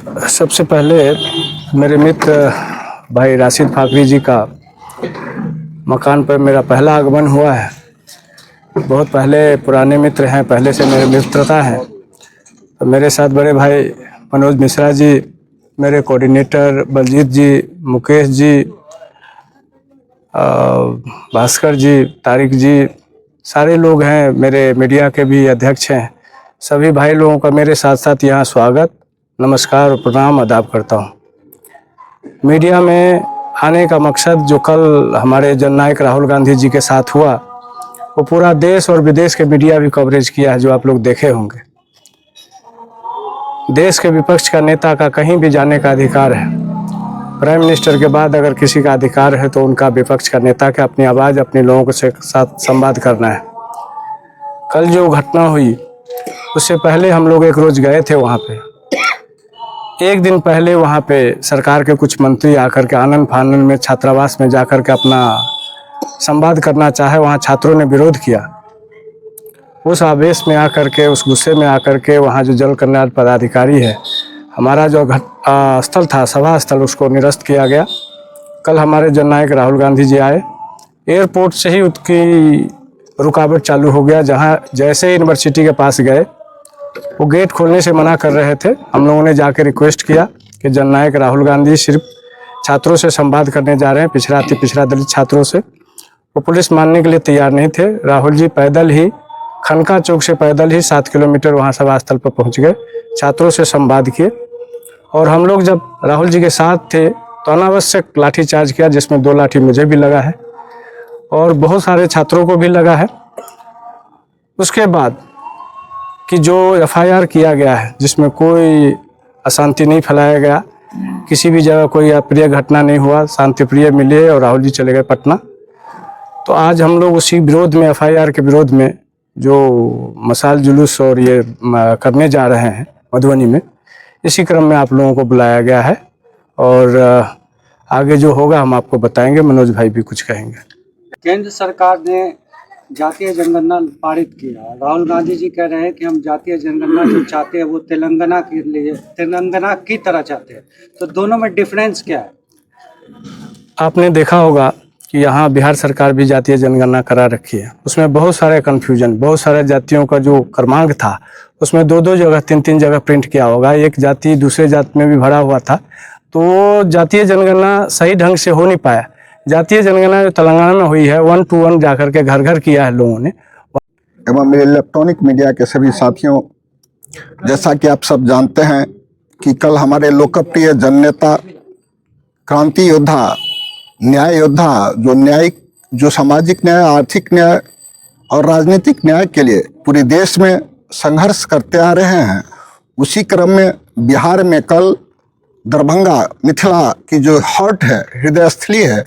सबसे पहले मेरे मित्र भाई राशिद फाकरी जी का मकान पर मेरा पहला आगमन हुआ है। बहुत पहले पुराने मित्र हैं, पहले से मेरे मित्रता है। तो मेरे साथ बड़े भाई मनोज मिश्रा जी, मेरे कोऑर्डिनेटर बलजीत जी, मुकेश जी, भास्कर जी, तारिक जी, सारे लोग हैं। मेरे मीडिया के भी अध्यक्ष हैं। सभी भाई लोगों का मेरे साथ साथ यहाँ स्वागत, नमस्कार और प्रणाम आदाब करता हूँ। मीडिया में आने का मकसद जो कल हमारे जननायक राहुल गांधी जी के साथ हुआ, वो पूरा देश और विदेश के मीडिया भी कवरेज किया है, जो आप लोग देखे होंगे। देश के विपक्ष का नेता का कहीं भी जाने का अधिकार है। प्राइम मिनिस्टर के बाद अगर किसी का अधिकार है तो उनका विपक्ष का नेता के अपनी आवाज़ अपने लोगों के साथ संवाद करना है। कल जो घटना हुई उससे पहले हम लोग एक रोज गए थे वहाँ पे। एक दिन पहले वहाँ पे सरकार के कुछ मंत्री आकर के आनन फानन में छात्रावास में जाकर के अपना संवाद करना चाहे, वहाँ छात्रों ने विरोध किया। उस आवेश में आकर के, उस गुस्से में आकर के वहाँ जो जल कल्याण पदाधिकारी है, हमारा जो स्थल था, सभा स्थल, उसको निरस्त किया गया। कल हमारे जननायक राहुल गांधी जी आए, एयरपोर्ट से ही उसकी रुकावट चालू हो गया। जहाँ जैसे यूनिवर्सिटी के पास गए, वो गेट खोलने से मना कर रहे थे। हम लोगों ने जाकर रिक्वेस्ट किया कि जननायक राहुल गांधी सिर्फ छात्रों से संवाद करने जा रहे हैं, पिछड़ा दलित छात्रों से। वो पुलिस मानने के लिए तैयार नहीं थे। राहुल जी पैदल ही खनका चौक से पैदल ही 7 किलोमीटर वहाँ सभा स्थल पर पहुँच गए, छात्रों से संवाद किए। और हम लोग जब राहुल जी के साथ थे तो अनावश्यक लाठी चार्ज किया, जिसमें 2 लाठी मुझे भी लगा है और बहुत सारे छात्रों को भी लगा है। उसके बाद कि जो FIR किया गया है, जिसमें कोई अशांति नहीं फैलाया गया, किसी भी जगह कोई अप्रिय घटना नहीं हुआ, शांतिप्रिय मिले और राहुल जी चले गए पटना। तो आज हम लोग उसी विरोध में, FIR के विरोध में जो मशाल जुलूस और ये करने जा रहे हैं मधुबनी में, इसी क्रम में आप लोगों को बुलाया गया है। और आगे जो होगा हम आपको बताएंगे। मनोज भाई भी कुछ कहेंगे। केंद्र सरकार ने जातीय जनगणना पारित किया। राहुल गांधी जी कह रहे हैं कि हम जातीय जनगणना जो चाहते हैं वो तेलंगाना के लिए, तेलंगाना की तरह चाहते हैं। तो दोनों में डिफरेंस क्या है? आपने देखा होगा कि यहाँ बिहार सरकार भी जातीय जनगणना करा रखी है। उसमें बहुत सारे कन्फ्यूजन, बहुत सारे जातियों का जो क्रमांक था उसमें 2-2 जगह, 3-3 जगह प्रिंट किया होगा। एक जाति दूसरे जाति में भी भरा हुआ था, तो जातीय जनगणना सही ढंग से हो नहीं पाया। जातीय जनगणना जो तेलंगाना में हुई है, 1 to 1 जाकर के घर घर किया है लोगों ने। एवं मेरे इलेक्ट्रॉनिक मीडिया के सभी साथियों, जैसा कि आप सब जानते हैं कि कल हमारे लोकप्रिय जननेता, क्रांति योद्धा, न्याय योद्धा, जो सामाजिक न्याय, आर्थिक न्याय और राजनीतिक न्याय के लिए पूरे देश में संघर्ष करते आ रहे हैं, उसी क्रम में बिहार में कल दरभंगा, मिथिला की जो हार्ट है, हृदय स्थली है,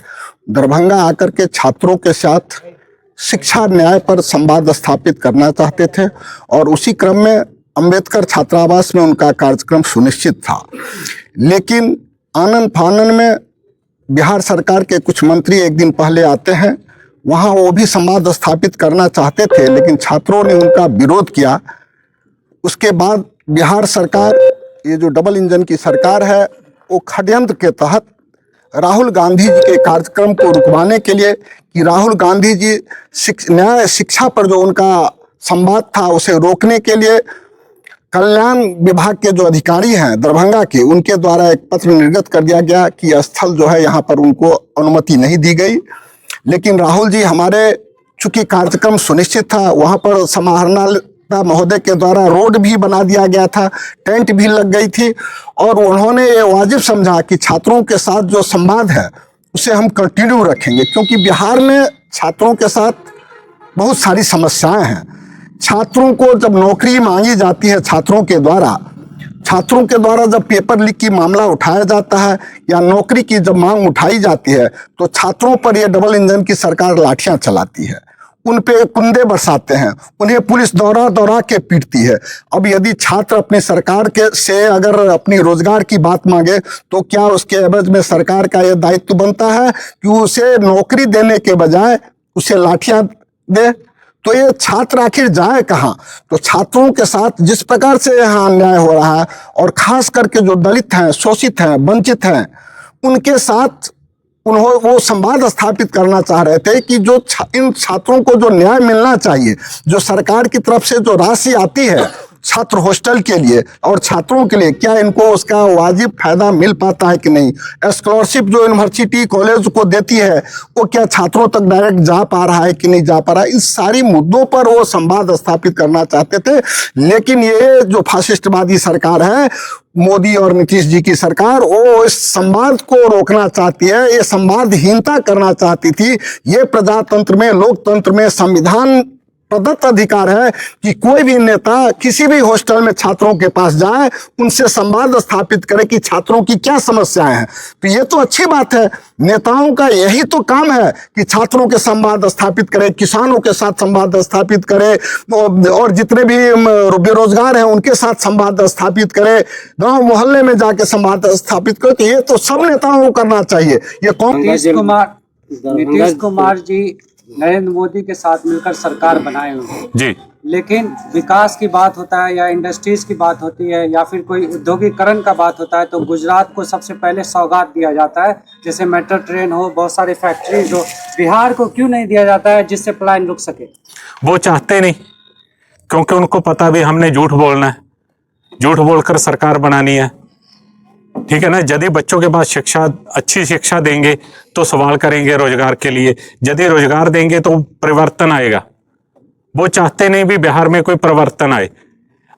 दरभंगा आकर के छात्रों के साथ शिक्षा न्याय पर संवाद स्थापित करना चाहते थे। और उसी क्रम में अंबेडकर छात्रावास में उनका कार्यक्रम सुनिश्चित था। लेकिन आनन फानन में बिहार सरकार के कुछ मंत्री एक दिन पहले आते हैं, वहाँ वो भी संवाद स्थापित करना चाहते थे, लेकिन छात्रों ने उनका विरोध किया। उसके बाद बिहार सरकार, ये जो डबल इंजन की सरकार है, वो षड्यंत्र के तहत राहुल गांधी जी के कार्यक्रम को रुकवाने के लिए, कि राहुल गांधी जी न्याय शिक्षा पर जो उनका संवाद था उसे रोकने के लिए कल्याण विभाग के जो अधिकारी हैं दरभंगा के, उनके द्वारा एक पत्र निर्गत कर दिया गया कि स्थल जो है यहाँ पर उनको अनुमति नहीं दी गई। लेकिन राहुल जी हमारे, चूंकि कार्यक्रम सुनिश्चित था, वहाँ पर समाहरणालय महोदय के द्वारा रोड भी बना दिया गया था, टेंट भी लग गई थी, और उन्होंने ये वाजिब समझा कि छात्रों के साथ जो संवाद है उसे हम कंटिन्यू रखेंगे, क्योंकि बिहार में छात्रों के साथ बहुत सारी समस्याएं हैं। छात्रों को जब नौकरी मांगी जाती है, छात्रों के द्वारा जब पेपर लीक की मामला उठाया जाता है या नौकरी की जब मांग उठाई जाती है, तो छात्रों पर यह डबल इंजन की सरकार लाठियां चलाती है, उन पे कुंदे बरसाते हैं, उन्हें पुलिस दौरा के पीटती है। अब यदि छात्र अपनी सरकार के से अगर अपनी रोजगार की बात मांगे, तो क्या उसके एवज में सरकार का यह दायित्व बनता है कि उसे नौकरी देने के बजाय उसे लाठियां दे? तो ये छात्र आखिर जाए कहाँ? तो छात्रों के साथ जिस प्रकार से यहाँ अन्याय हो रहा है, और खास करके जो दलित हैं, शोषित हैं, वंचित हैं, उनके साथ वो संवाद स्थापित करना चाह रहे थे कि जो इन छात्रों को जो न्याय मिलना चाहिए, जो सरकार की तरफ से जो राशि आती है छात्र हॉस्टल के लिए और छात्रों के लिए, क्या इनको उसका वाजिब फायदा मिल पाता है कि नहीं? स्कॉलरशिप जो यूनिवर्सिटी कॉलेज को देती है वो क्या छात्रों तक डायरेक्ट जा पा रहा है कि नहीं जा पा रहा है? इस सारी मुद्दों पर वो संवाद स्थापित करना चाहते थे। लेकिन ये जो फासिस्टवादी सरकार है, मोदी और नीतीश जी की सरकार, वो इस संवाद को रोकना चाहती है, ये संवादहीनता करना चाहती थी। ये प्रजातंत्र में, लोकतंत्र में संविधान प्रदत्त अधिकार है कि कोई भी नेता किसी भी हॉस्टल में छात्रों के पास जाए, उनसे संवाद स्थापित करे कि छात्रों की क्या समस्याएं हैं। तो ये तो अच्छी बात है, नेताओं का यही तो काम है कि छात्रों के संवाद स्थापित करे, किसानों के साथ संवाद स्थापित करे, और जितने भी बेरोजगार हैं उनके साथ संवाद स्थापित करे, गांव मोहल्ले में जाके संवाद स्थापित करे। तो ये तो सब नेताओं को करना चाहिए। ये कौन? नीतीश कुमार जी नरेंद्र मोदी के साथ मिलकर सरकार बनाए हुए हैं जी, लेकिन विकास की बात होता है या इंडस्ट्रीज की बात होती है या फिर कोई औद्योगिकरण का बात होता है तो गुजरात को सबसे पहले सौगात दिया जाता है, जैसे मेट्रो ट्रेन हो, बहुत सारी फैक्ट्रीज हो। बिहार को क्यों नहीं दिया जाता है जिससे पलायन रुक सके? वो चाहते नहीं, क्योंकि उनको पता भी हमने झूठ बोलना है, झूठ बोलकर सरकार बनानी है। ठीक है ना? यदि बच्चों के पास शिक्षा, अच्छी शिक्षा देंगे तो सवाल करेंगे रोजगार के लिए, यदि रोजगार देंगे तो परिवर्तन आएगा। वो चाहते नहीं भी बिहार में कोई परिवर्तन आए।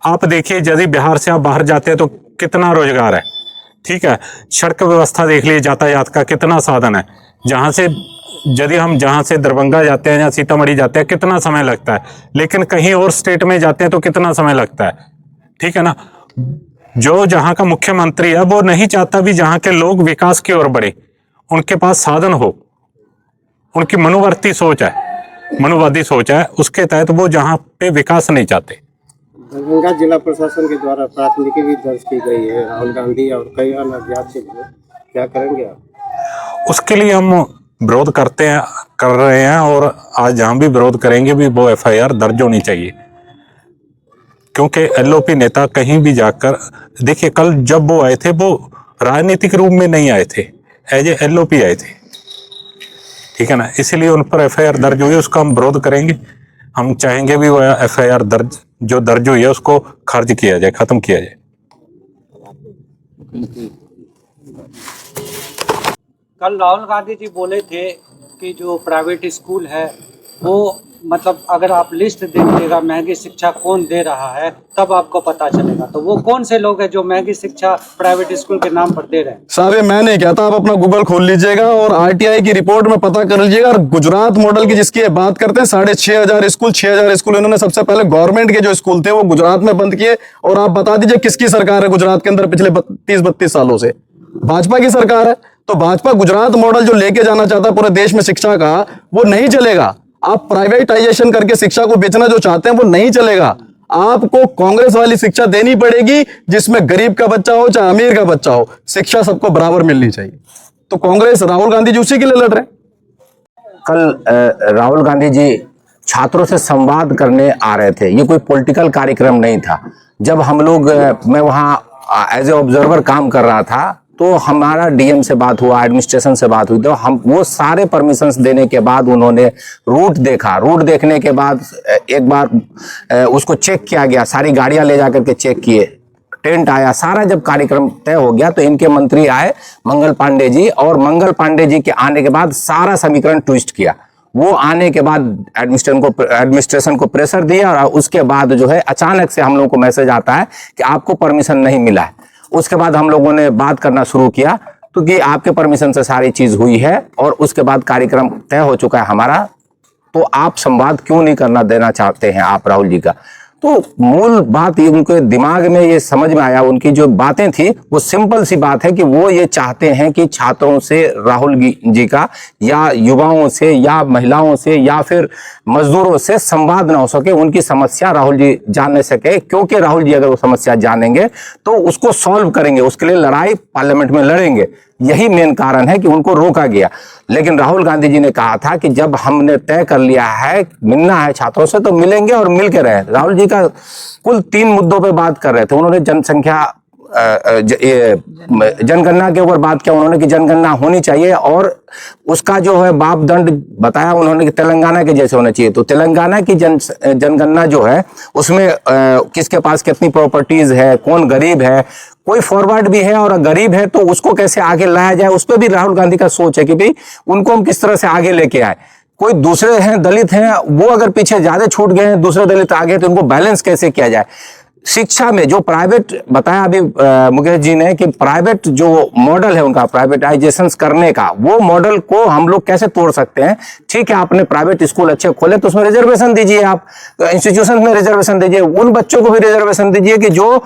आप देखिए, यदि बिहार से आप बाहर जाते हैं तो कितना रोजगार है, ठीक है? सड़क व्यवस्था देख लीजिए, यातायात का कितना साधन है। यदि हम जहाँ से दरभंगा जाते हैं या सीतामढ़ी जाते हैं कितना समय लगता है, लेकिन कहीं और स्टेट में जाते हैं तो कितना समय लगता है। ठीक है ना? जो जहां का मुख्यमंत्री है वो नहीं चाहता भी जहां के लोग विकास की ओर बढ़े, उनके पास साधन हो, उनकी मनोवर्ती सोच है, मनोवादी सोच है, उसके तहत वो जहां पे विकास नहीं चाहते। दरभंगा जिला प्रशासन के द्वारा प्राथमिकी भी दर्ज की गई है राहुल गांधी और कई अन्य अज्ञात से, क्या करेंगे आप? उसके लिए हम विरोध कर रहे हैं और आज जहां भी विरोध करेंगे भी वो FIR दर्ज होनी चाहिए, क्योंकि LOP नेता कहीं भी जाकर, देखिए कल जब वो आए थे वो राजनीतिक रूप में नहीं आए थे, एज ए LOP आए थे। ठीक है ना? इसलिए उन पर FIR दर्ज हुई, उसका हम विरोध करेंगे। हम चाहेंगे भी वो FIR दर्ज हुई है उसको खारिज किया जाए, खत्म किया जाए। कल राहुल गांधी जी बोले थे कि जो प्राइवेट स्कूल है वो, मतलब अगर आप लिस्ट देखिएगा महंगी शिक्षा कौन दे रहा है तब आपको पता चलेगा। तो वो कौन से लोग हैं जो महंगी शिक्षा प्राइवेट स्कूल के नाम पर दे रहे हैं? साहब ये मैं नहीं कहता, आप अपना गूगल खोल लीजिएगा और RTI की रिपोर्ट में पता कर लीजिएगा। और गुजरात मॉडल की जिसकी बात करते हैं, 6,500 स्कूल, 6,000 स्कूल इन्होंने सबसे पहले गवर्नमेंट के जो स्कूल थे वो गुजरात में बंद किए। और आप बता दीजिए किसकी सरकार है गुजरात के अंदर पिछले 30-32 सालों से? भाजपा की सरकार है। तो भाजपा गुजरात मॉडल जो लेके जाना चाहता है पूरे देश में शिक्षा का, वो नहीं चलेगा। आप प्राइवेटाइजेशन करके शिक्षा को बेचना जो चाहते हैं वो नहीं चलेगा। आपको कांग्रेस वाली शिक्षा देनी पड़ेगी जिसमें गरीब का बच्चा हो चाहे अमीर का बच्चा हो, शिक्षा सबको बराबर मिलनी चाहिए। तो कांग्रेस, राहुल गांधी जी उसी के लिए लड़ रहे हैं। कल राहुल गांधी जी छात्रों से संवाद करने आ रहे थे, ये कोई पॉलिटिकल कार्यक्रम नहीं था। जब हम लोग, मैं वहाँ एज ए ऑब्जर्वर काम कर रहा था, तो हमारा DM से बात हुआ, एडमिनिस्ट्रेशन से बात हुई, तो हम वो सारे परमिशंस देने के बाद उन्होंने रूट देखा। रूट देखने के बाद एक बार उसको चेक किया गया, सारी गाड़ियां ले जाकर के चेक किए, टेंट आया, सारा जब कार्यक्रम तय हो गया तो इनके मंत्री आए मंगल पांडे जी, और मंगल पांडे जी के आने के बाद सारा समीकरण ट्विस्ट किया। वो आने के बाद एडमिनिस्ट्रेशन को प्रेशर दिया और उसके बाद जो है अचानक से हम लोगों को मैसेज आता है कि आपको परमिशन नहीं मिला है। उसके बाद हम लोगों ने बात करना शुरू किया तो कि आपके परमिशन से सारी चीज हुई है और उसके बाद कार्यक्रम तय हो चुका है हमारा, तो आप संवाद क्यों नहीं करना देना चाहते हैं आप राहुल जी का? तो मूल बात ये उनके दिमाग में ये समझ में आया, उनकी जो बातें थी वो सिंपल सी बात है कि वो ये चाहते हैं कि छात्रों से राहुल जी का या युवाओं से या महिलाओं से या फिर मजदूरों से संवाद ना हो सके, उनकी समस्या राहुल जी जान नहीं सके। क्योंकि राहुल जी अगर वो समस्या जानेंगे तो उसको सॉल्व करेंगे, उसके लिए लड़ाई पार्लियामेंट में लड़ेंगे। यही मेन कारण है कि उनको रोका गया। लेकिन राहुल गांधी जी ने कहा था कि जब हमने तय कर लिया है मिलना है छात्रों से तो मिलेंगे और मिल के रहे। राहुल जी का कुल 3 मुद्दों पे बात कर रहे थे। उन्होंने जनसंख्या जनगणना के ऊपर बात किया उन्होंने कि जनगणना होनी चाहिए और उसका जो है मापदंड बताया उन्होंने कि तेलंगाना के जैसे होना चाहिए। तो तेलंगाना की जनगणना जो है उसमें किसके पास कितनी प्रॉपर्टीज है, कौन गरीब है, कोई फॉरवर्ड भी है और गरीब है तो उसको कैसे आगे लाया जाए, उस पर भी राहुल गांधी का सोच है कि भाई उनको हम किस तरह से आगे लेके आए। कोई दूसरे हैं दलित हैं वो अगर पीछे ज्यादा छूट गए हैं, दूसरे दलित आगे, तो उनको बैलेंस कैसे किया जाए। शिक्षा में जो प्राइवेट बताया अभी मुकेश जी ने कि प्राइवेट जो मॉडल है उनका प्राइवेटाइजेशन करने का, वो मॉडल को हम लोग कैसे तोड़ सकते हैं। ठीक है, आपने प्राइवेट स्कूल अच्छे खोले तो उसमें रिजर्वेशन दीजिए, आप इंस्टीट्यूशन में रिजर्वेशन दीजिए, उन बच्चों को भी रिजर्वेशन दीजिए कि जो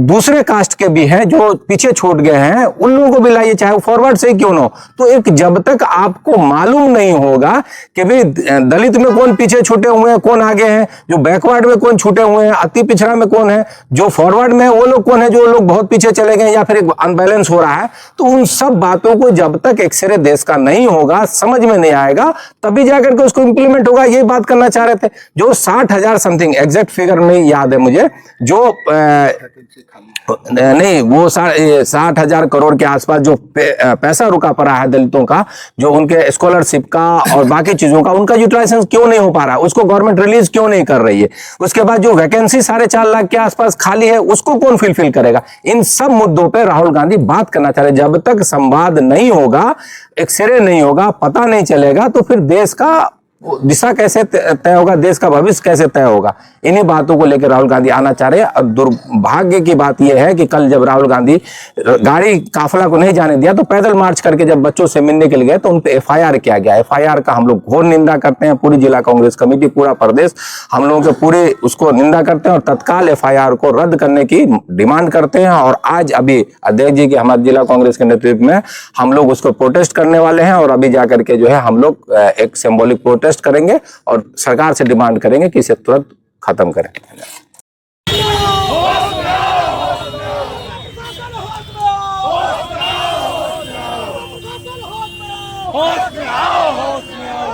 दूसरे कास्ट के भी हैं, जो पीछे छूट गए हैं, उन लोगों को भी लाइए, चाहे वो फॉरवर्ड से ही क्यों ना हो। तो एक जब तक आपको मालूम नहीं होगा कि भाई दलित में कौन पीछे छूटे हुए हैं, कौन आगे हैं, जो बैकवर्ड में कौन छूटे हुए हैं, अति पिछड़ा में कौन है, जो फॉरवर्ड में है वो लोग कौन है, जो लोग बहुत पीछे चले गए या फिर एक अनबैलेंस हो रहा है, तो उन सब बातों को जब तक एक्सरे देश का नहीं होगा, समझ में नहीं आएगा, तभी जाकर के उसको इंप्लीमेंट होगा। ये बात करना चाह रहे थे। जो 60,000 समथिंग, एग्जैक्ट फिगर नहीं याद है मुझे, जो नहीं वो 60,000 करोड़ के आसपास जो पैसा रुका पड़ा है दलितों का, जो उनके स्कॉलरशिप का और बाकी चीजों का, उनका यूटिलाइजेशन क्यों नहीं हो पा रहा, उसको गवर्नमेंट रिलीज क्यों नहीं कर रही है। उसके बाद जो वैकेंसी 4.5 लाख के आसपास खाली है उसको कौन फिल करेगा। इन सब मुद्दों पर राहुल गांधी बात करना चाह रहे। जब तक संवाद नहीं होगा, एक्सरे नहीं होगा, पता नहीं चलेगा, तो फिर देश का दिशा कैसे तय होगा, देश का भविष्य कैसे तय होगा। इन्हीं बातों को लेकर राहुल गांधी आना चाह रहे हैं। और दुर्भाग्य की बात यह है कि कल जब राहुल गांधी गाड़ी काफिला को नहीं जाने दिया तो पैदल मार्च करके जब बच्चों से मिलने के लिए गए तो उन पे FIR किया गया। FIR का हम लोग घोर निंदा करते हैं, पूरी जिला कांग्रेस कमेटी, पूरा प्रदेश हम लोगों के पूरे उसको निंदा करते हैं और तत्काल FIR को रद्द करने की डिमांड करते हैं। और आज अभी अध्यक्ष जी के हमारे जिला कांग्रेस के नेतृत्व में हम लोग उसको प्रोटेस्ट करने वाले हैं और अभी जाकर के जो है हम लोग एक सिंबॉलिक प्रोटेस्ट करेंगे और सरकार से डिमांड करेंगे कि इसे तुरंत खत्म करें। होश में आओ, होश में आओ।